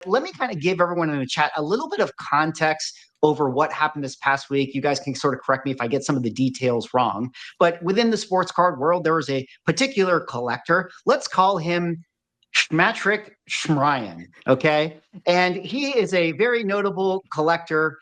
let me kind of give everyone in the chat a little bit of context over what happened this past week. You guys can sort of correct me if I get some of the details wrong. But within the sports card world, there was a particular collector. Let's call him Schmatrick Schmryan, okay? And he is a very notable collector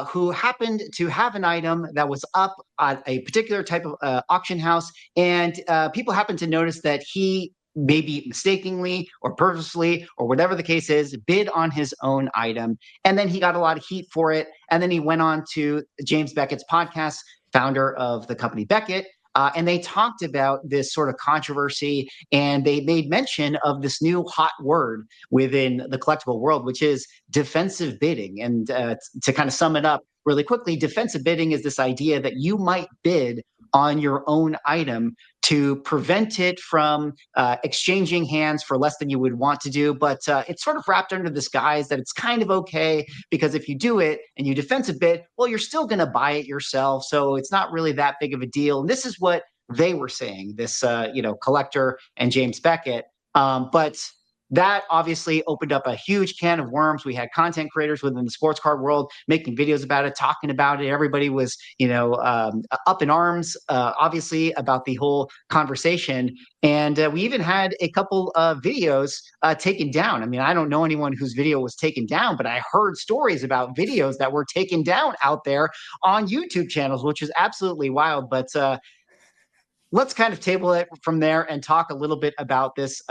who happened to have an item that was up at a particular type of auction house. And people happened to notice that he maybe mistakenly or purposely or whatever the case is, bid on his own item. And then he got a lot of heat for it. And then he went on to James Beckett's podcast, founder of the company Beckett. And they talked about this sort of controversy, and they made mention of this new hot word within the collectible world, which is defensive bidding. And to kind of sum it up really quickly, defensive bidding is this idea that you might bid on your own item to prevent it from exchanging hands for less than you would want to do. But it's sort of wrapped under this guise that it's kind of okay, because if you do it and you defensive bid, well, you're still going to buy it yourself. So it's not really that big of a deal. And this is what they were saying, this collector and James Beckett. But that obviously opened up a huge can of worms. We had content creators within the sports card world making videos about it, talking about it. Everybody was, up in arms, obviously, about the whole conversation. And we even had a couple of videos taken down. I mean, I don't know anyone whose video was taken down, but I heard stories about videos that were taken down out there on YouTube channels, which is absolutely wild. But let's kind of table it from there and talk a little bit about this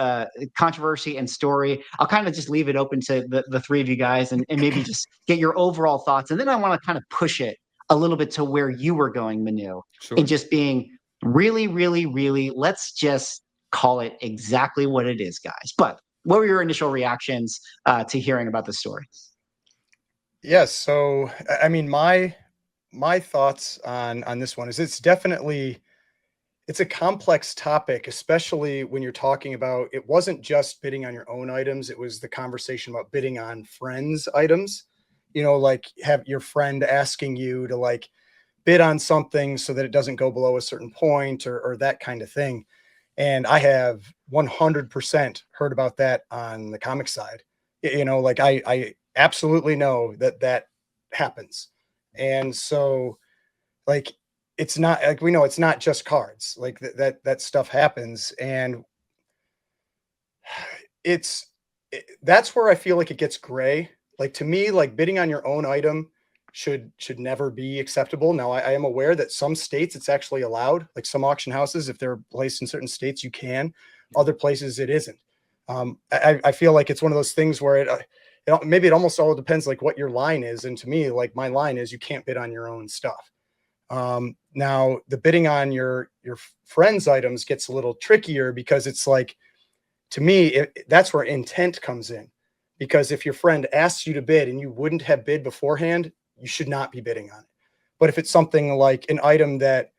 controversy and story. I'll kind of just leave it open to the three of you guys and maybe just get your overall thoughts. And then I want to kind of push it a little bit to where you were going, Manu, and just being really, really, really, let's just call it exactly what it is, guys. But what were your initial reactions to hearing about the story? Yes. So, I mean, my thoughts on this one is it's a complex topic, especially when you're talking about, it wasn't just bidding on your own items. It was the conversation about bidding on friends' items, like have your friend asking you to like bid on something so that it doesn't go below a certain point or that kind of thing. And I have 100% heard about that on the comic side. Like I absolutely know that happens. And so like, it's not like, we know it's not just cards, like that stuff happens. And that's where I feel like it gets gray. Like to me, like bidding on your own item should never be acceptable. Now I am aware that some states it's actually allowed, like some auction houses, if they're placed in certain states, you can, other places it isn't. I feel like it's one of those things where maybe it almost all depends like what your line is. And to me, like my line is you can't bid on your own stuff. Now the bidding on your friend's items gets a little trickier because it's like, to me, that's where intent comes in, because if your friend asks you to bid and you wouldn't have bid beforehand, you should not be bidding on it. But if it's something like an item that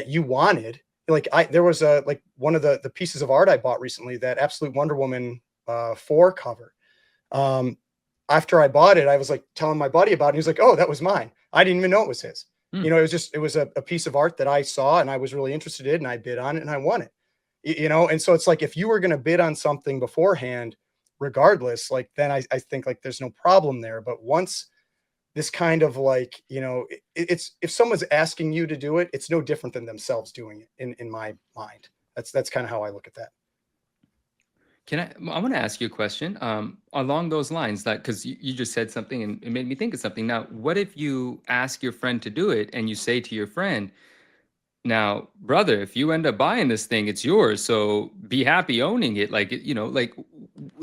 you wanted, like there was like one of the pieces of art I bought recently, that Absolute Wonder Woman 4 cover. After I bought it, I was like telling my buddy about it. He was like, "Oh, that was mine. I didn't even know it was his." It was a piece of art that I saw and I was really interested in, and I bid on it and I won it, and so it's like, if you were going to bid on something beforehand, regardless, like then I think like there's no problem there. But once this kind of like, it's, if someone's asking you to do it, it's no different than themselves doing it in my mind. That's kind of how I look at that. I want to ask you a question along those lines, that because you just said something and it made me think of something. Now, what if you ask your friend to do it and you say to your friend, "Now, brother, if you end up buying this thing, it's yours. So be happy owning it." Like, like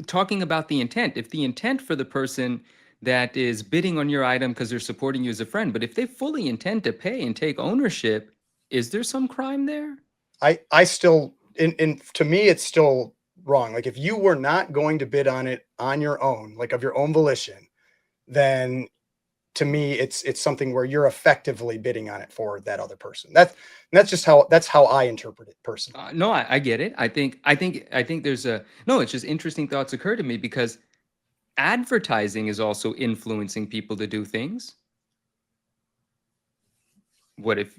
talking about the intent. If the intent for the person that is bidding on your item because they're supporting you as a friend, but if they fully intend to pay and take ownership, is there some crime there? I still, to me, it's still wrong. Like if you were not going to bid on it on your own, like of your own volition, then to me, it's something where you're effectively bidding on it for that other person. That's how I interpret it personally. No, I get it. I think there's it's just interesting thoughts occur to me, because advertising is also influencing people to do things. What if?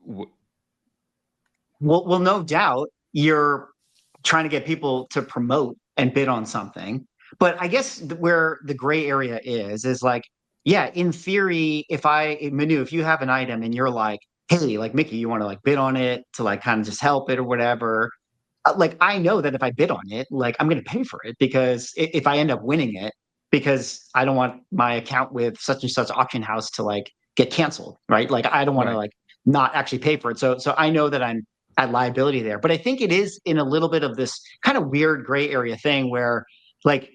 Well, no doubt you're trying to get people to promote and bid on something. But I guess where the gray area is like, yeah, in theory, Manu, if you have an item and you're like, hey, like Mickey, you want to like bid on it to like kind of just help it or whatever. Like I know that if I bid on it, like I'm going to pay for it because if I end up winning it, because I don't want my account with such and such auction house to like get canceled, right? Like I don't want to Right. like not actually pay for it. So I know that I'm at liability there. But I think it is in a little bit of this kind of weird gray area thing where like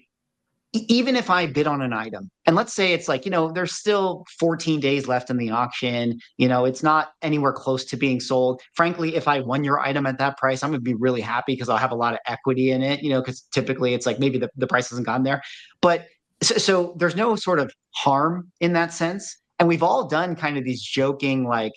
even if I bid on an item, and let's say it's like, there's still 14 days left in the auction, it's not anywhere close to being sold. Frankly, if I won your item at that price, I'm going to be really happy because I'll have a lot of equity in it, because typically it's like maybe the price hasn't gone there. But so there's no sort of harm in that sense. And we've all done kind of these joking, like,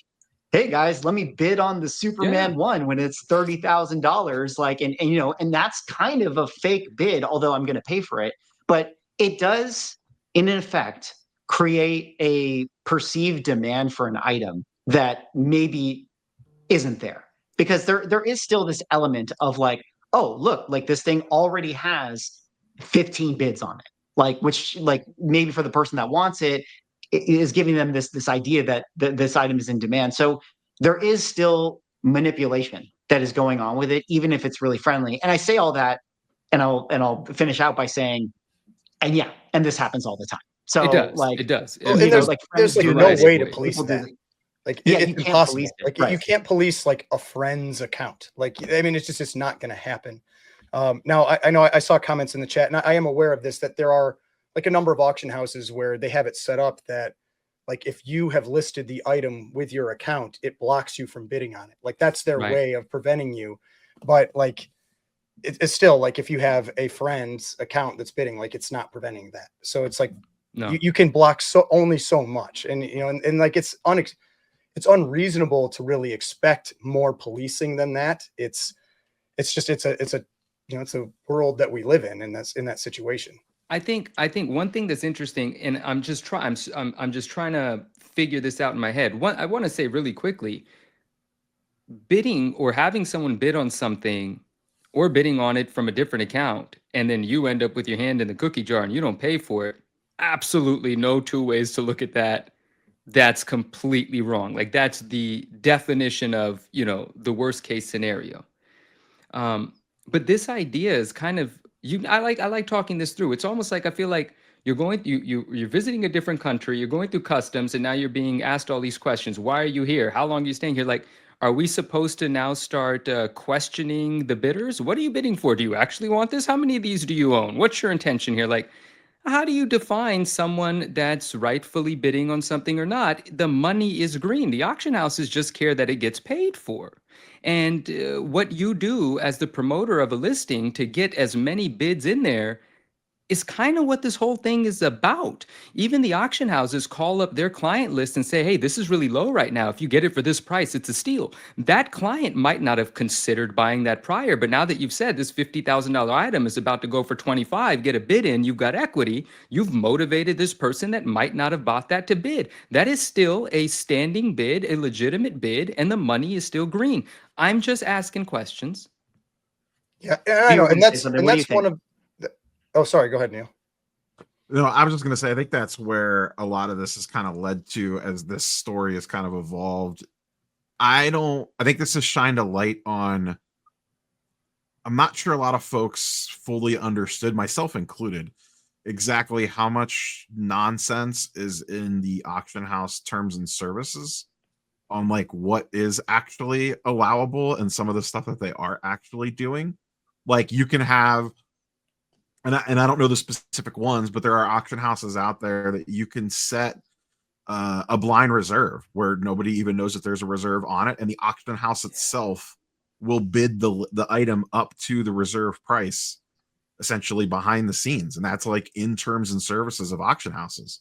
hey guys, let me bid on the Yeah. Superman one when it's $30,000. Like, and that's kind of a fake bid, although I'm going to pay for it. But it does, in effect, create a perceived demand for an item that maybe isn't there. Because there is still this element of like, oh, look, like this thing already has 15 bids on it. Like, which like maybe for the person that wants it is giving them this idea that this item is in demand. So there is still manipulation that is going on with it, even if it's really friendly. And I say all that, and I'll finish out by saying, and yeah, and this happens all the time. It So does. like, It does. Well, and like there's friends like do no this, way to way. police people do that. this. Like Yeah, it's you can't police impossible. it. Like Right. you can't police like a friend's account. Like I mean, it's not going to happen. Now I know I saw comments in the chat, and I am aware of this, that there are like a number of auction houses where they have it set up that like if you have listed the item with your account, it blocks you from bidding on it. Like that's their Right. way of preventing you. But like it's still like if you have a friend's account that's bidding, like it's not preventing that. So it's like No. you can block only so much, and and like it's unreasonable to really expect more policing than that. It's a world that we live in, and that's in that situation. I think one thing that's interesting, and I'm just trying to figure this out in my head. One, I want to say really quickly, bidding or having someone bid on something or bidding on it from a different account, and then you end up with your hand in the cookie jar and you don't pay for it. Absolutely no two ways to look at that. That's completely wrong. Like that's the definition of, the worst case scenario. But this idea is kind of I like talking this through. It's almost like I feel like you're visiting a different country, you're going through customs, and now you're being asked all these questions. Why are you here? How long are you staying here? Like, are we supposed to now start questioning the bidders? What are you bidding for? Do you actually want this? How many of these do you own? What's your intention here? Like, how do you define someone that's rightfully bidding on something or not? The money is green. The auction houses just care that it gets paid for. And what you do as the promoter of a listing to get as many bids in there is kind of what this whole thing is about. Even the auction houses call up their client list and say, hey, this is really low right now. If you get it for this price, it's a steal. That client might not have considered buying that prior, but now that you've said this $50,000 item is about to go for 25, get a bid in, you've got equity, you've motivated this person that might not have bought that to bid. That is still a standing bid, a legitimate bid, and the money is still green. I'm just asking questions. Yeah, I You know, were going and to say that's something. What do you one think? of. Oh, sorry. Go ahead, Neil. No, I was just going to say, I think that's where a lot of this has kind of led to as this story has kind of evolved. I think this has shined a light on, I'm not sure a lot of folks fully understood, myself included, exactly how much nonsense is in the auction house terms and services on like what is actually allowable and some of the stuff that they are actually doing. Like you can have, and I don't know the specific ones, but there are auction houses out there that you can set a blind reserve where nobody even knows that there's a reserve on it, and the auction house itself will bid the item up to the reserve price, essentially behind the scenes, and that's like in terms and services of auction houses.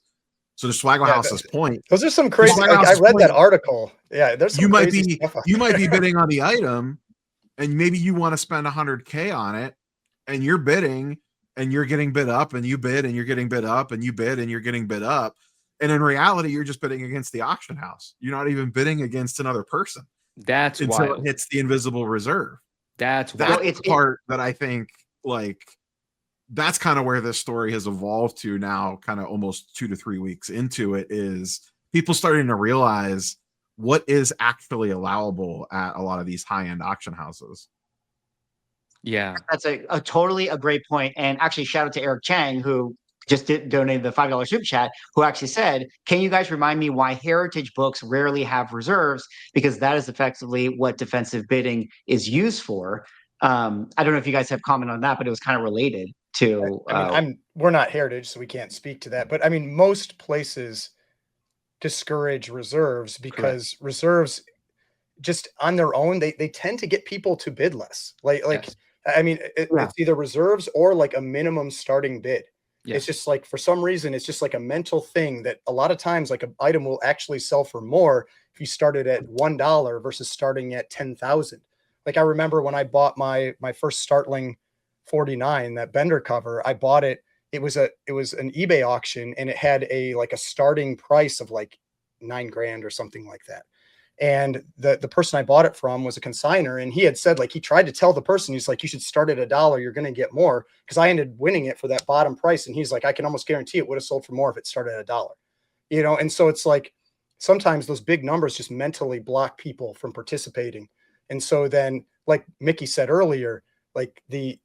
So to Swaggle House's point, those are some crazy. Swaggle Like, I House's read that point, article. Yeah, there's some crazy stuff. You might be bidding on the item, and maybe you want to spend $100K on it, and you're bidding, and you're getting bid up, and you bid, and you're getting bid up, and you bid, and you're getting bid up. And in reality, you're just bidding against the auction house. You're not even bidding against another person. That's until wild. it hits the invisible reserve. That's That's wild. the part that I think, like, that's kind of where this story has evolved to now, kind of almost 2 to 3 weeks into it, is people starting to realize what is actually allowable at a lot of these high-end auction houses. Yeah. That's a totally a great point. And actually, shout out to Eric Chang, who just donated the $5 super chat, who actually said, can you guys remind me why heritage books rarely have reserves? Because that is effectively what defensive bidding is used for. I don't know if you guys have comment on that, but it was kind of related to. I mean, we're not heritage, so we can't speak to that. But I mean, most places discourage reserves because reserves just on their own, they tend to get people to bid less. Yes. I mean, Yeah. it's either reserves or like a minimum starting bid. Yeah. It's just like, for some reason, it's just like a mental thing that a lot of times like an item will actually sell for more if you started at $1 versus starting at 10,000. Like I remember when I bought my first Startling 49, that Bender cover, I bought it. It was an eBay auction, and it had a starting price of like $9,000 or something like that. And the person I bought it from was a consigner, and he had said, like, he tried to tell the person, he's like, you should start at $1, you're going to get more, because I ended winning it for that bottom price. And he's like, I can almost guarantee it would have sold for more if it started at $1. And so it's like sometimes those big numbers just mentally block people from participating. And so then, like Mickey said earlier, like the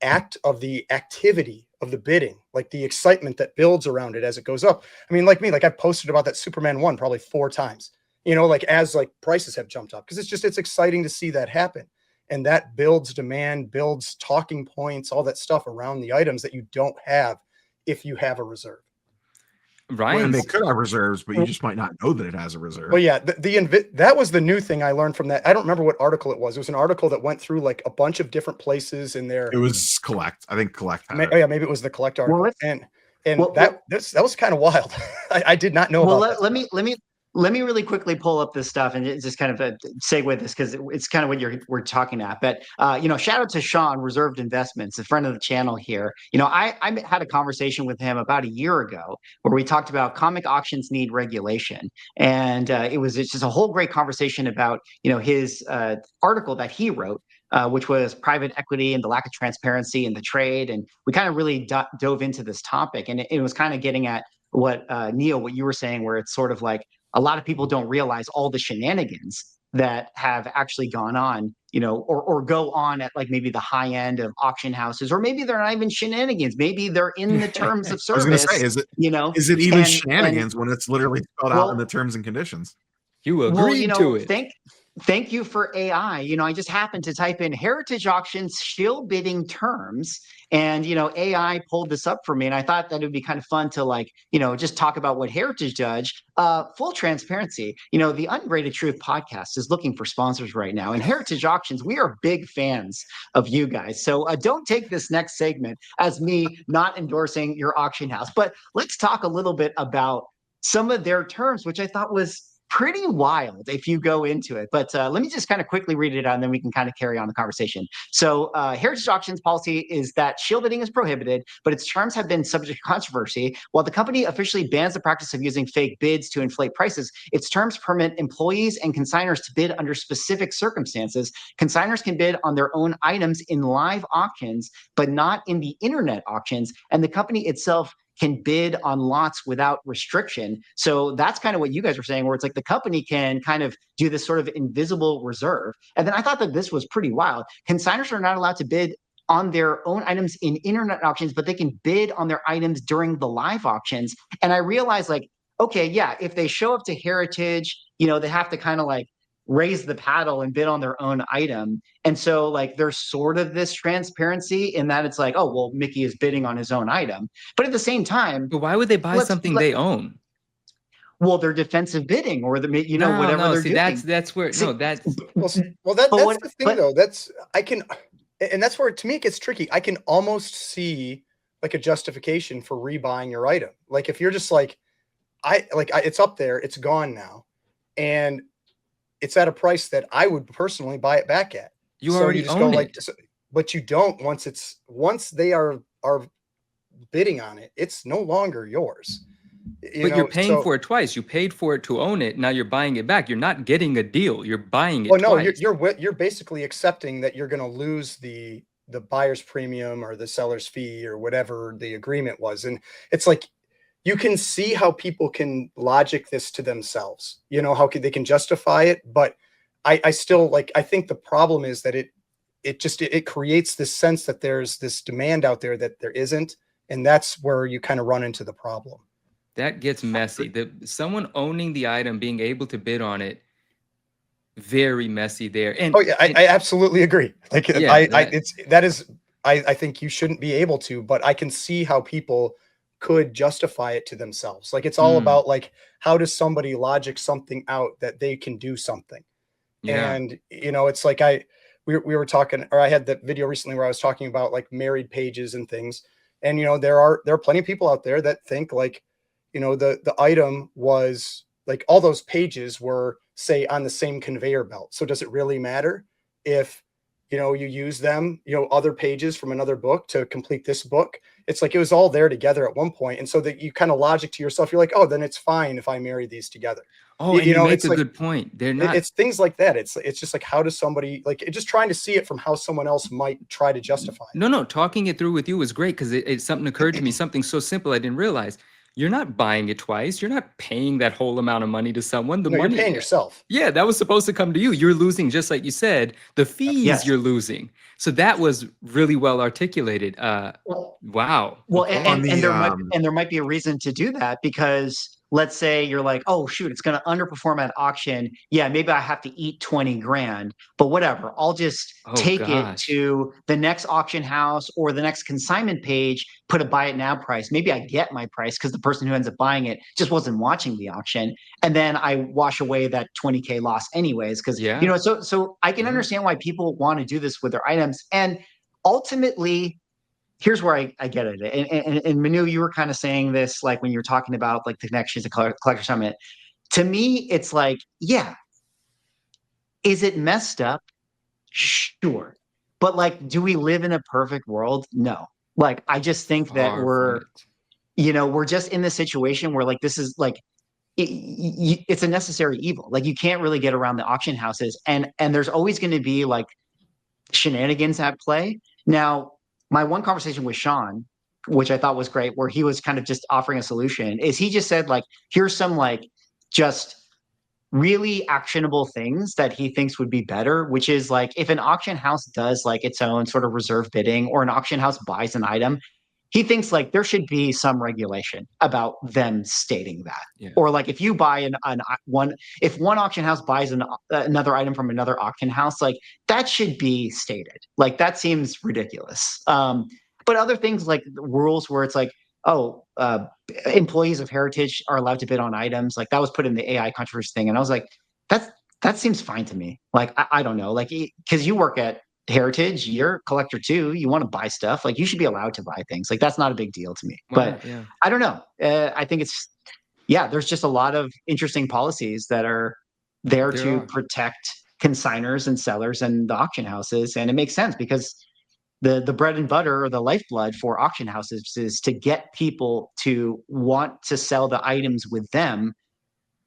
act of the activity of the bidding, like the excitement that builds around it as it goes up. I mean, like me, like I've posted about that Superman 1 probably 4 times, like as like prices have jumped up, because it's exciting to see that happen. And that builds demand, builds talking points, all that stuff around the items that you don't have if you have a reserve. Ryan, And they could have reserves, but you just might not know that it has a reserve. Well, yeah, that was the new thing I learned from that. I don't remember what article it was. It was an article that went through like a bunch of different places in there. It was Collect. I think Collect had it. Yeah, maybe it was the Collect article. Well, and well, that was kind of wild. I did not know well, about that. let me really quickly pull up this stuff and just kind of segue this, because it's kind of what we're talking at. But shout out to Sean, Reserved Investments, a friend of the channel here. I had a conversation with him about a year ago where we talked about comic auctions need regulation, and it's just a whole great conversation about his article that he wrote. Which was private equity and the lack of transparency in the trade. And we kind of really dove into this topic. And it was kind of getting at what, Neil, what you were saying, where it's sort of like a lot of people don't realize all the shenanigans that have actually gone on, or go on at like maybe the high end of auction houses, or maybe they're not even shenanigans. Maybe they're in the terms of service. I was going to say, is it even shenanigans when it's literally spelled out in the terms and conditions? You agreed to it. Thank you for AI. I just happened to type in heritage auctions Shill bidding terms, and AI pulled this up for me, and I thought that it would be kind of fun to just talk about what Heritage does. Full transparency, the Ungraded Truth podcast is looking for sponsors right now, and Heritage Auctions, we are big fans of you guys. So don't take this next segment as me not endorsing your auction house, but let's talk a little bit about some of their terms, which I thought was pretty wild if you go into it. But let me just kind of quickly read it out, and then we can kind of carry on the conversation. So Heritage Auctions policy is that shill bidding is prohibited, but its terms have been subject to controversy. While the company officially bans the practice of using fake bids to inflate prices, its terms permit employees and consigners to bid under specific circumstances. Consigners can bid on their own items in live auctions, but not in the internet auctions. And the company itself can bid on lots without restriction. So that's kind of what you guys were saying, where it's like the company can kind of do this sort of invisible reserve. And then I thought that this was pretty wild. Consigners are not allowed to bid on their own items in internet auctions, but they can bid on their items during the live auctions. And I realized, like, okay, yeah, if they show up to Heritage, they have to kind of like raise the paddle and bid on their own item. And so like there's sort of this transparency in that it's like, oh, well, Mickey is bidding on his own item. But at the same time, but why would they buy something they own? Well, they're defensive bidding, or whatever they're doing. That's where that's that's the thing though. And that's where, to me, it gets tricky. I can almost see like a justification for rebuying your item. Like if you're just like, it's up there, it's gone now, and it's at a price that I would personally buy it back at. You already own it. But you don't once they are bidding on it, it's no longer yours. You're paying for it twice. You paid for it to own it. Now you're buying it back. You're not getting a deal. You're buying it. Oh no, you're basically accepting that you're going to lose the the buyer's premium or the seller's fee or whatever the agreement was. And it's like, you can see how people can logic this to themselves, how they can justify it. But I still I think the problem is that it creates this sense that there's this demand out there that there isn't. And that's where you kind of run into the problem. That gets messy. Someone owning the item, being able to bid on it, very messy there. And oh yeah, I absolutely agree. Like yeah, I think you shouldn't be able to, but I can see how people could justify it to themselves. Like it's all about how does somebody logic something out that they can do something. yeah. And it's like we were talking, or I had that video recently where I was talking about like married pages and things. And there are plenty of people out there that think the item was like all those pages were, say, on the same conveyor belt. So does it really matter if you use them, other pages from another book to complete this book? It's like it was all there together at one point. And so that you kind of logic to yourself, you're like, oh, then it's fine if I marry these together. Oh, and you make it's a like, good point. They're not. It's things like that. It's just like, how does somebody just trying to see it from how someone else might try to justify it. No. Talking it through with you was great because it's something occurred to me, something so simple I didn't realize. You're not buying it twice. You're not paying that whole amount of money to someone. The money you're paying yourself. Yeah, that was supposed to come to you. You're losing, just like you said, the fees Yes. you're losing. So that was really well articulated. Wow. Well, Okay. and there might be a reason to do that, because let's say you're like, oh shoot, it's going to underperform at auction. Yeah, maybe I have to eat 20 grand, but whatever. I'll just take it gosh. to the next auction house or the next consignment page, put a buy it now price. Maybe I get my price because the person who ends up buying it just wasn't watching the auction. And then I wash away that 20K loss anyways. Because Yeah. so I can understand why people want to do this with their items. And ultimately, here's where I get it. And Manu, you were kind of saying this, like when you were talking about like the connections to Collector Summit. To me, it's like, yeah, is it messed up? Sure. But like, do we live in a perfect world? No. Like, I just think that Far we're from it. we're just in this situation where like, this is like, it's a necessary evil. Like, you can't really get around the auction houses, and there's always going to be like shenanigans at play. Now, my one conversation with Sean, which I thought was great, where he was kind of just offering a solution, is he just said like, here's some like just really actionable things that he thinks would be better, which is like, if an auction house does like its own sort of reserve bidding, or an auction house buys an item, he thinks like there should be some regulation about them stating that. Yeah. Or like, if you buy if one auction house buys another item from another auction house, like that should be stated. Like that seems ridiculous. But other things like rules where it's like, employees of Heritage are allowed to bid on items, like that was put in the AI controversy thing, and I was like, that seems fine to me. Like I don't know, like because you work at Heritage, you're a collector too. You want to buy stuff, like you should be allowed to buy things. Like that's not a big deal to me. But yeah. I don't know. I think there's just a lot of interesting policies that are there to protect consigners and sellers and the auction houses, and it makes sense because the bread and butter or the lifeblood for auction houses is to get people to want to sell the items with them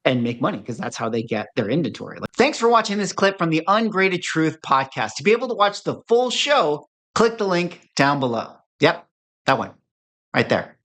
and make money, because that's how they get their inventory. Thanks for watching this clip from the Ungraded Truth podcast. To be able to watch the full show, click the link down below. Yep, that one right there.